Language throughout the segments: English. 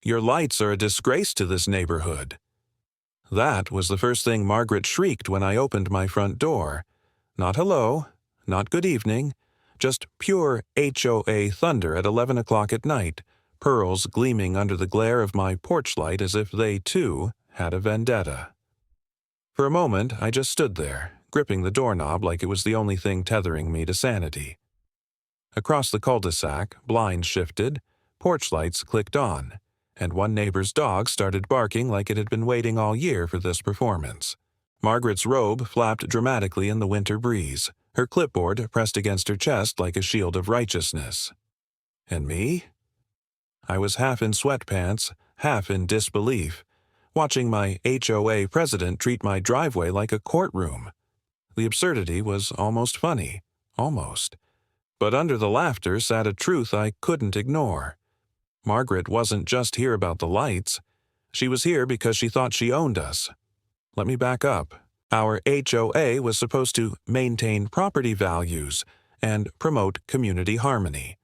Your lights are a disgrace to this neighborhood." That was the first thing Margaret shrieked when I opened my front door. Not hello, not good evening, just pure HOA thunder at 11 o'clock at night, pearls gleaming under the glare of my porch light as if they, too, had a vendetta. For a moment, I just stood there, gripping the doorknob like it was the only thing tethering me to sanity. Across the cul-de-sac, blinds shifted, porch lights clicked on, and one neighbor's dog started barking like it had been waiting all year for this performance. Margaret's robe flapped dramatically in the winter breeze, her clipboard pressed against her chest like a shield of righteousness. And me? I was half in sweatpants, half in disbelief, watching my HOA president treat my driveway like a courtroom. The absurdity was almost funny, almost. But under the laughter sat a truth I couldn't ignore. Margaret wasn't just here about the lights. She was here because she thought she owned us. Let me back up. Our HOA was supposed to maintain property values and promote community harmony.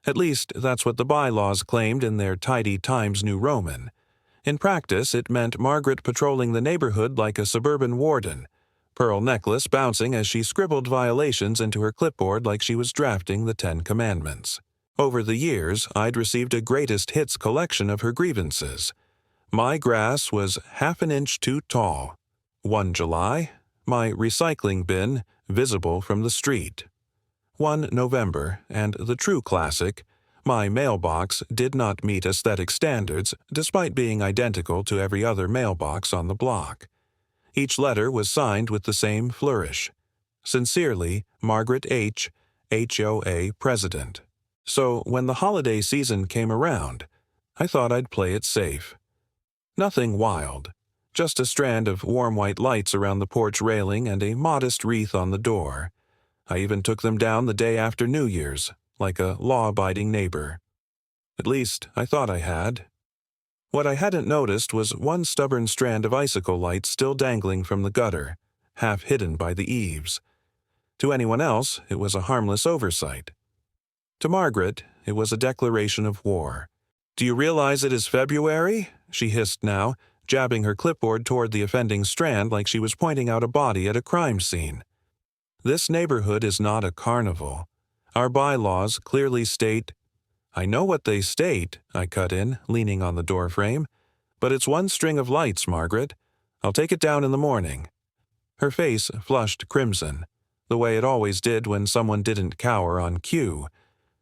At least, that's what the bylaws claimed in their tidy Times New Roman. In practice, it meant Margaret patrolling the neighborhood like a suburban warden, pearl necklace bouncing as she scribbled violations into her clipboard like she was drafting the 10 Commandments. Over the years, I'd received a greatest hits collection of her grievances. My grass was half an inch too tall. One July, my recycling bin visible from the street. One November, and the true classic, my mailbox did not meet aesthetic standards despite being identical to every other mailbox on the block. Each letter was signed with the same flourish. Sincerely, Margaret H., HOA President. So when the holiday season came around, I thought I'd play it safe. Nothing wild, just a strand of warm white lights around the porch railing and a modest wreath on the door. I even took them down the day after New Year's, like a law-abiding neighbor. At least, I thought I had. What I hadn't noticed was one stubborn strand of icicle light still dangling from the gutter, half hidden by the eaves. To anyone else, it was a harmless oversight. To Margaret, it was a declaration of war. "Do you realize it is February?" she hissed now, jabbing her clipboard toward the offending strand like she was pointing out a body at a crime scene. "This neighborhood is not a carnival. Our bylaws clearly state—" "I know what they state," I cut in, leaning on the doorframe. "But it's one string of lights, Margaret. I'll take it down in the morning." Her face flushed crimson, the way it always did when someone didn't cower on cue.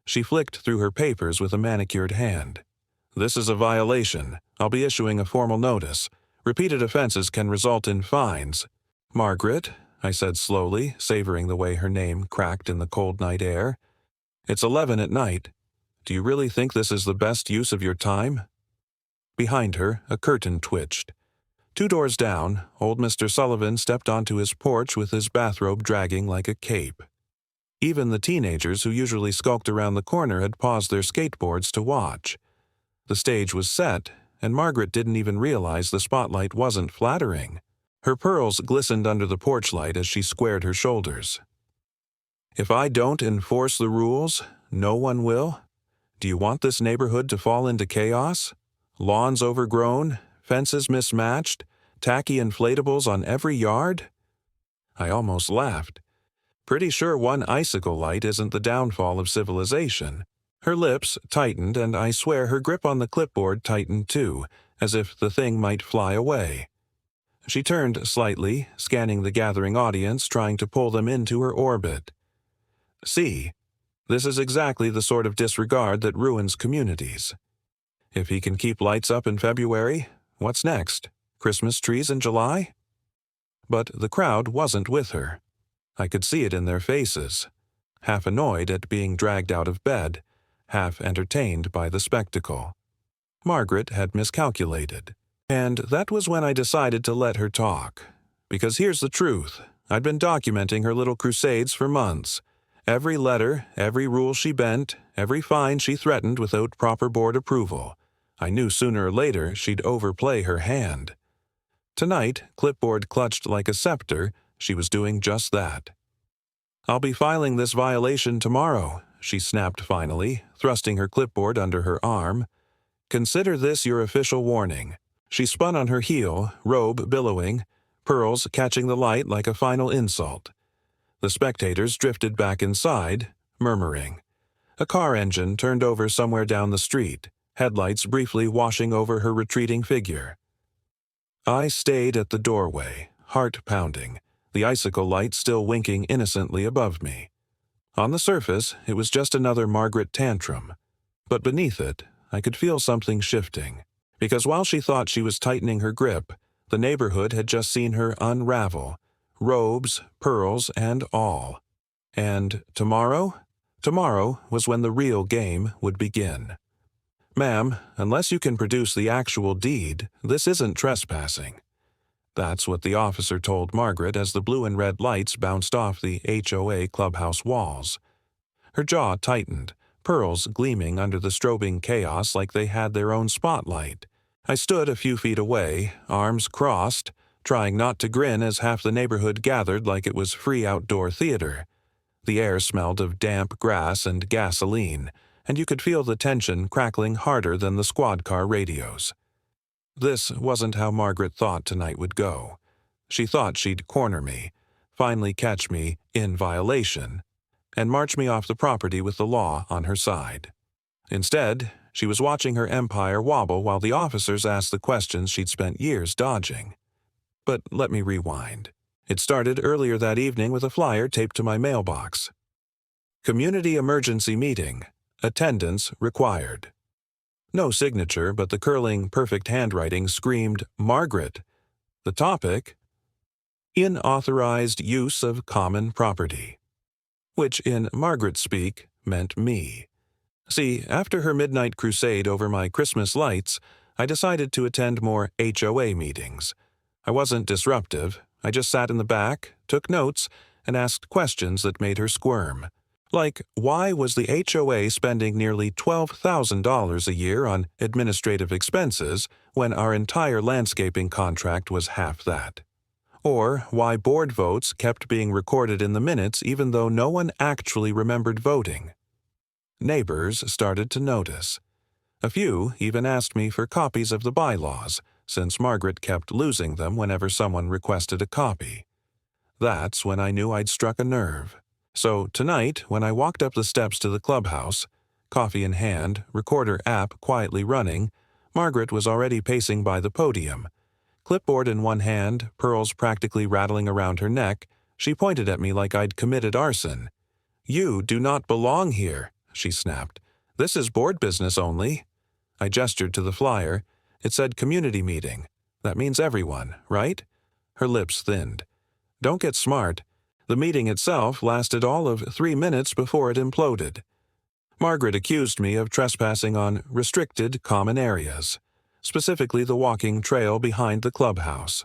She flicked through her papers with a manicured hand. "This is a violation. I'll be issuing a formal notice. Repeated offenses can result in fines." "Margaret," I said slowly, savoring the way her name cracked in the cold night air. "It's 11 at night. Do you really think this is the best use of your time?" Behind her, a curtain twitched. 2 doors down, old Mr. Sullivan stepped onto his porch with his bathrobe dragging like a cape. Even the teenagers who usually skulked around the corner had paused their skateboards to watch. The stage was set, and Margaret didn't even realize the spotlight wasn't flattering. Her pearls glistened under the porch light as she squared her shoulders. "If I don't enforce the rules, no one will? Do you want this neighborhood to fall into chaos? Lawns overgrown, fences mismatched, tacky inflatables on every yard?" I almost laughed. Pretty sure one icicle light isn't the downfall of civilization. Her lips tightened, and I swear her grip on the clipboard tightened too, as if the thing might fly away. She turned slightly, scanning the gathering audience, trying to pull them into her orbit. "See, this is exactly the sort of disregard that ruins communities. If he can keep lights up in February, what's next? Christmas trees in July?" But the crowd wasn't with her. I could see it in their faces, half annoyed at being dragged out of bed, half entertained by the spectacle. Margaret had miscalculated. And that was when I decided to let her talk. Because here's the truth. I'd been documenting her little crusades for months. Every letter, every rule she bent, every fine she threatened without proper board approval. I knew sooner or later she'd overplay her hand. Tonight, clipboard clutched like a scepter, she was doing just that. "I'll be filing this violation tomorrow," she snapped finally, thrusting her clipboard under her arm. Consider this your official warning." She spun on her heel, robe billowing, pearls catching the light like a final insult. The spectators drifted back inside, murmuring. A car engine turned over somewhere down the street, headlights briefly washing over her retreating figure. I stayed at the doorway, heart pounding, the icicle light still winking innocently above me. On the surface, it was just another Margaret tantrum. But beneath it, I could feel something shifting. Because while she thought she was tightening her grip, the neighborhood had just seen her unravel, robes, pearls, and all. And tomorrow? Tomorrow was when the real game would begin. "Ma'am, unless you can produce the actual deed, this isn't trespassing." That's what the officer told Margaret as the blue and red lights bounced off the HOA clubhouse walls. Her jaw tightened, pearls gleaming under the strobing chaos like they had their own spotlight. I stood a few feet away, arms crossed, trying not to grin as half the neighborhood gathered like it was free outdoor theater. The air smelled of damp grass and gasoline, and you could feel the tension crackling harder than the squad car radios. This wasn't how Margaret thought tonight would go. She thought she'd corner me, finally catch me in violation, and march me off the property with the law on her side. Instead, she was watching her empire wobble while the officers asked the questions she'd spent years dodging. But let me rewind. It started earlier that evening with a flyer taped to my mailbox. Community emergency meeting. Attendance required. No signature, but the curling, perfect handwriting screamed, "Margaret." The topic? Unauthorized use of common property. Which in Margaret speak meant me. See, after her midnight crusade over my Christmas lights, I decided to attend more HOA meetings. I wasn't disruptive. I just sat in the back, took notes, and asked questions that made her squirm. Like, why was the HOA spending nearly $12,000 a year on administrative expenses when our entire landscaping contract was half that? Or why board votes kept being recorded in the minutes even though no one actually remembered voting? Neighbors started to notice. A few even asked me for copies of the bylaws, since Margaret kept losing them whenever someone requested a copy. That's when I knew I'd struck a nerve. So tonight, when I walked up the steps to the clubhouse, coffee in hand, recorder app quietly running, Margaret was already pacing by the podium. Clipboard in one hand, pearls practically rattling around her neck, she pointed at me like I'd committed arson. "You do not belong here," she snapped. "This is board business only." I gestured to the flyer. It said community meeting. That means everyone, right? Her lips thinned. Don't get smart. The meeting itself lasted all of 3 minutes before it imploded. Margaret accused me of trespassing on restricted common areas, specifically the walking trail behind the clubhouse.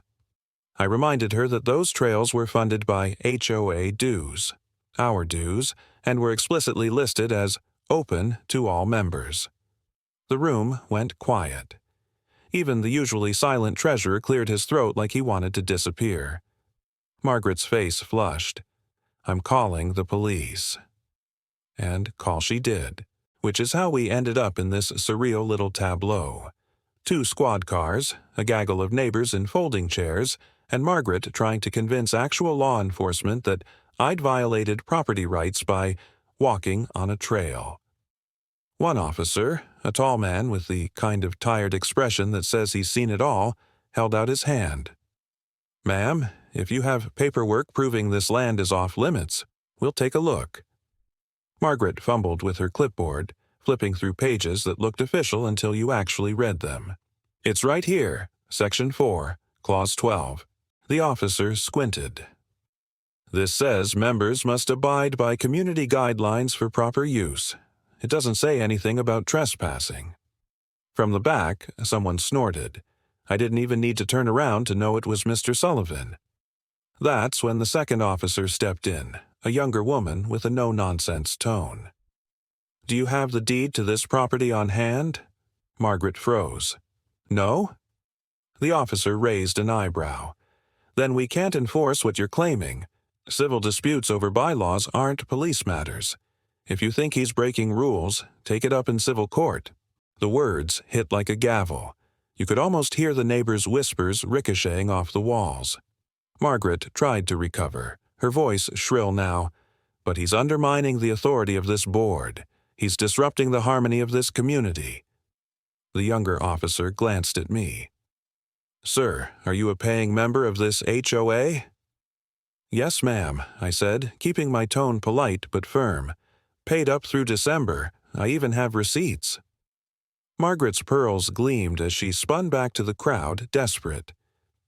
I reminded her that those trails were funded by HOA dues, our dues, and were explicitly listed as open to all members. The room went quiet. Even the usually silent treasurer cleared his throat like he wanted to disappear. Margaret's face flushed. "I'm calling the police." And call she did, which is how we ended up in this surreal little tableau. 2 squad cars, a gaggle of neighbors in folding chairs, and Margaret trying to convince actual law enforcement that I'd violated property rights by walking on a trail. One officer, a tall man with the kind of tired expression that says he's seen it all, held out his hand. "Ma'am, if you have paperwork proving this land is off limits, we'll take a look." Margaret fumbled with her clipboard, flipping through pages that looked official until you actually read them. "It's right here, Section 4, Clause 12. The officer squinted. "This says members must abide by community guidelines for proper use. It doesn't say anything about trespassing." From the back, someone snorted. I didn't even need to turn around to know it was Mr. Sullivan. That's when the second officer stepped in, a younger woman with a no-nonsense tone. "Do you have the deed to this property on hand?" Margaret froze. "No?" The officer raised an eyebrow. "Then we can't enforce what you're claiming. Civil disputes over bylaws aren't police matters. If you think he's breaking rules, take it up in civil court." The words hit like a gavel. You could almost hear the neighbors' whispers ricocheting off the walls. Margaret tried to recover, her voice shrill now. "But he's undermining the authority of this board. He's disrupting the harmony of this community." The younger officer glanced at me. "Sir, are you a paying member of this HOA?" "Yes, ma'am," I said, keeping my tone polite but firm. "Paid up through December. I even have receipts." Margaret's pearls gleamed as she spun back to the crowd, desperate.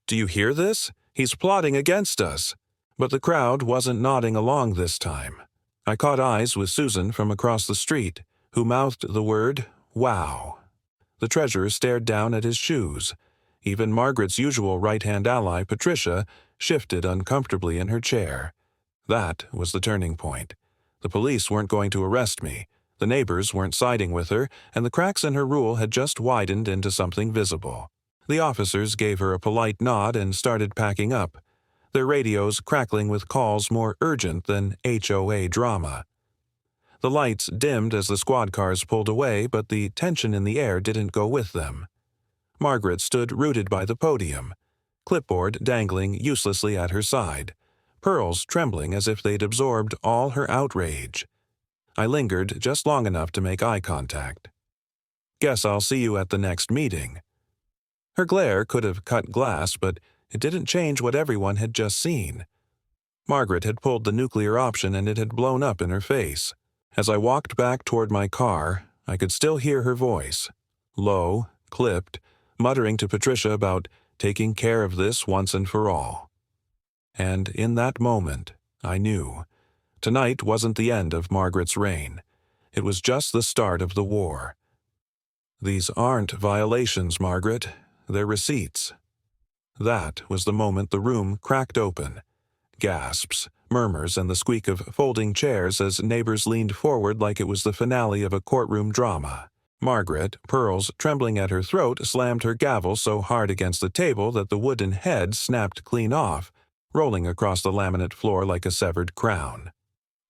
"Do you hear this? He's plotting against us." But the crowd wasn't nodding along this time. I caught eyes with Susan from across the street, who mouthed the word, "Wow." The treasurer stared down at his shoes. Even Margaret's usual right-hand ally, Patricia, shifted uncomfortably in her chair. That was the turning point. The police weren't going to arrest me. The neighbors weren't siding with her, and the cracks in her rule had just widened into something visible. The officers gave her a polite nod and started packing up, their radios crackling with calls more urgent than HOA drama. The lights dimmed as the squad cars pulled away, but the tension in the air didn't go with them. Margaret stood rooted by the podium, clipboard dangling uselessly at her side, pearls trembling as if they'd absorbed all her outrage. I lingered just long enough to make eye contact. "Guess I'll see you at the next meeting." Her glare could have cut glass, but it didn't change what everyone had just seen. Margaret had pulled the nuclear option and it had blown up in her face. As I walked back toward my car, I could still hear her voice, low, clipped, muttering to Patricia about taking care of this once and for all. And in that moment, I knew. Tonight wasn't the end of Margaret's reign. It was just the start of the war. "These aren't violations, Margaret. They're receipts." That was the moment the room cracked open. Gasps, murmurs, and the squeak of folding chairs as neighbors leaned forward like it was the finale of a courtroom drama. Margaret, pearls trembling at her throat, slammed her gavel so hard against the table that the wooden head snapped clean off, rolling across the laminate floor like a severed crown.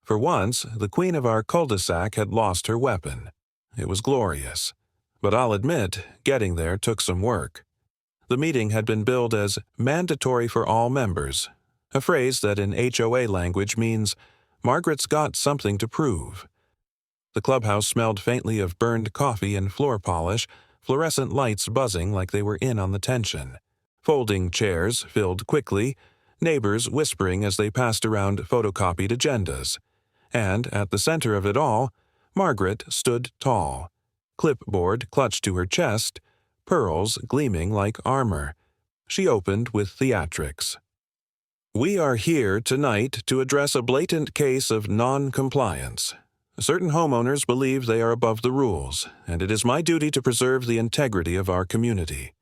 For once, the queen of our cul-de-sac had lost her weapon. It was glorious. But I'll admit, getting there took some work. The meeting had been billed as mandatory for all members, a phrase that in HOA language means Margaret's got something to prove. The clubhouse smelled faintly of burned coffee and floor polish, fluorescent lights buzzing like they were in on the tension. Folding chairs filled quickly, neighbors whispering as they passed around photocopied agendas. And at the center of it all, Margaret stood tall, clipboard clutched to her chest, pearls gleaming like armor. She opened with theatrics. "We are here tonight to address a blatant case of non-compliance. Certain homeowners believe they are above the rules, and it is my duty to preserve the integrity of our community."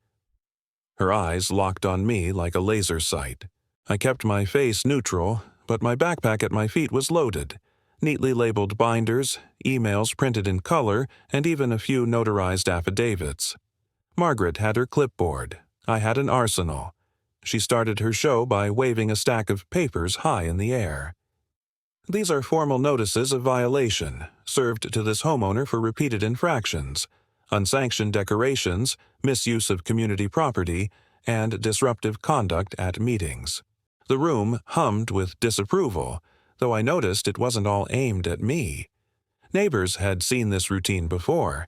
Her eyes locked on me like a laser sight. I kept my face neutral, but my backpack at my feet was loaded. Neatly labeled binders, emails printed in color, and even a few notarized affidavits. Margaret had her clipboard. I had an arsenal. She started her show by waving a stack of papers high in the air. "These are formal notices of violation, served to this homeowner for repeated infractions, unsanctioned decorations, misuse of community property, and disruptive conduct at meetings." The room hummed with disapproval, though I noticed it wasn't all aimed at me. Neighbors had seen this routine before.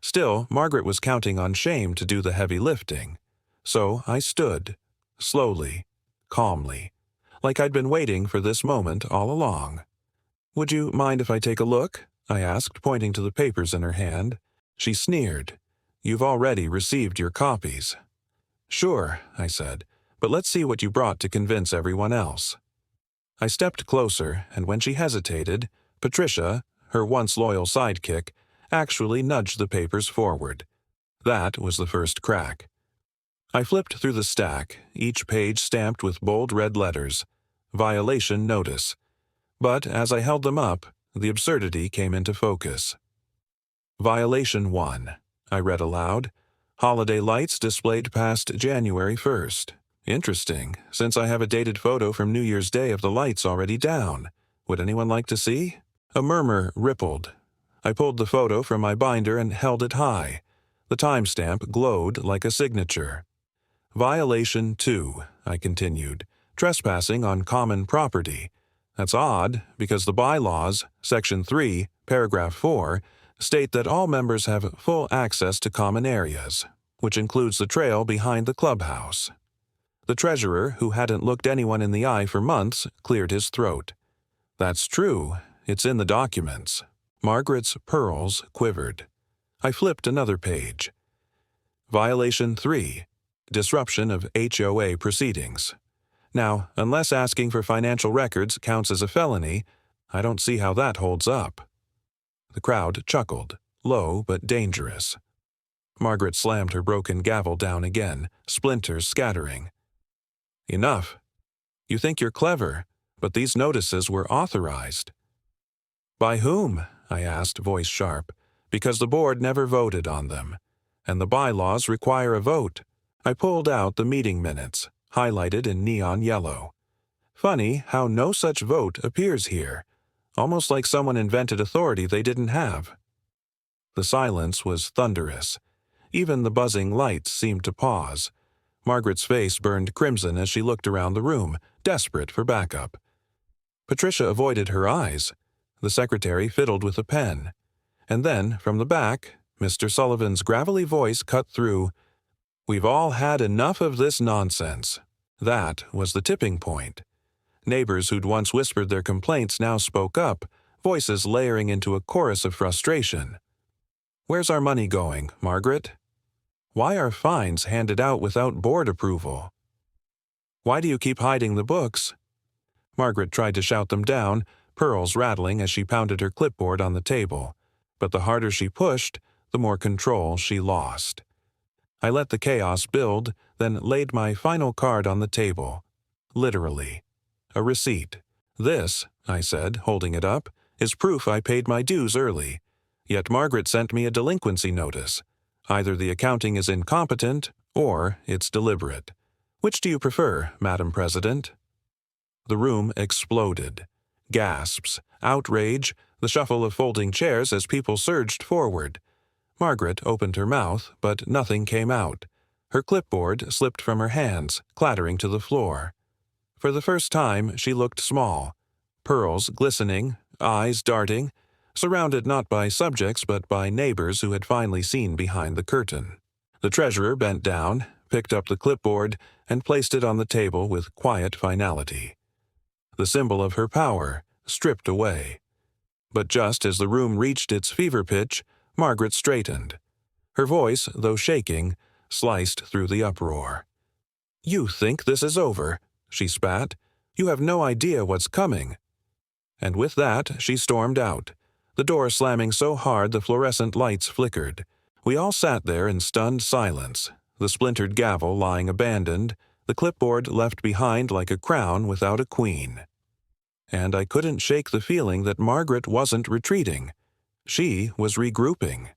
Still, Margaret was counting on shame to do the heavy lifting. So I stood, slowly, calmly, like I'd been waiting for this moment all along. "Would you mind if I take a look?" I asked, pointing to the papers in her hand. She sneered. "You've already received your copies." "Sure," I said, "but let's see what you brought to convince everyone else." I stepped closer, and when she hesitated, Patricia, her once loyal sidekick, actually nudged the papers forward. That was the first crack. I flipped through the stack, each page stamped with bold red letters, "Violation Notice." But as I held them up, the absurdity came into focus. "Violation 1, I read aloud. "Holiday lights displayed past January 1st. Interesting, since I have a dated photo from New Year's Day of the lights already down. Would anyone like to see?" A murmur rippled. I pulled the photo from my binder and held it high. The timestamp glowed like a signature. Violation 2, I continued. Trespassing on common property. That's odd, because the bylaws, Section 3, Paragraph 4, state that all members have full access to common areas, which includes the trail behind the clubhouse. The treasurer, who hadn't looked anyone in the eye for months, cleared his throat. That's true. It's in the documents. Margaret's pearls quivered. I flipped another page. Violation 3. Disruption of HOA proceedings. Now, unless asking for financial records counts as a felony, I don't see how that holds up. The crowd chuckled, low but dangerous. Margaret slammed her broken gavel down again, splinters scattering. Enough. You think you're clever, but these notices were authorized. By whom? I asked, voice sharp. Because the board never voted on them, and the bylaws require a vote. I pulled out the meeting minutes, highlighted in neon yellow. Funny how no such vote appears here, almost like someone invented authority they didn't have. The silence was thunderous. Even the buzzing lights seemed to pause. Margaret's face burned crimson as she looked around the room, desperate for backup. Patricia avoided her eyes. The secretary fiddled with a pen. And then, from the back, Mr. Sullivan's gravelly voice cut through, "We've all had enough of this nonsense." That was the tipping point. Neighbors who'd once whispered their complaints now spoke up, voices layering into a chorus of frustration. "Where's our money going, Margaret? Why are fines handed out without board approval? Why do you keep hiding the books?" Margaret tried to shout them down, pearls rattling as she pounded her clipboard on the table. But the harder she pushed, the more control she lost. I let the chaos build, then laid my final card on the table. Literally. A receipt. "This," I said, holding it up, "is proof I paid my dues early. Yet Margaret sent me a delinquency notice. Either the accounting is incompetent, or it's deliberate. Which do you prefer, Madam President?" The room exploded. Gasps, outrage, the shuffle of folding chairs as people surged forward. Margaret opened her mouth, but nothing came out. Her clipboard slipped from her hands, clattering to the floor. For the first time, she looked small. Pearls glistening, eyes darting, surrounded not by subjects but by neighbors who had finally seen behind the curtain. The treasurer bent down, picked up the clipboard, and placed it on the table with quiet finality. The symbol of her power, stripped away. But just as the room reached its fever pitch, Margaret straightened. Her voice, though shaking, sliced through the uproar. "You think this is over," she spat. "You have no idea what's coming." And with that, she stormed out, the door slamming so hard the fluorescent lights flickered. We all sat there in stunned silence, the splintered gavel lying abandoned, the clipboard left behind like a crown without a queen. And I couldn't shake the feeling that Margaret wasn't retreating. She was regrouping.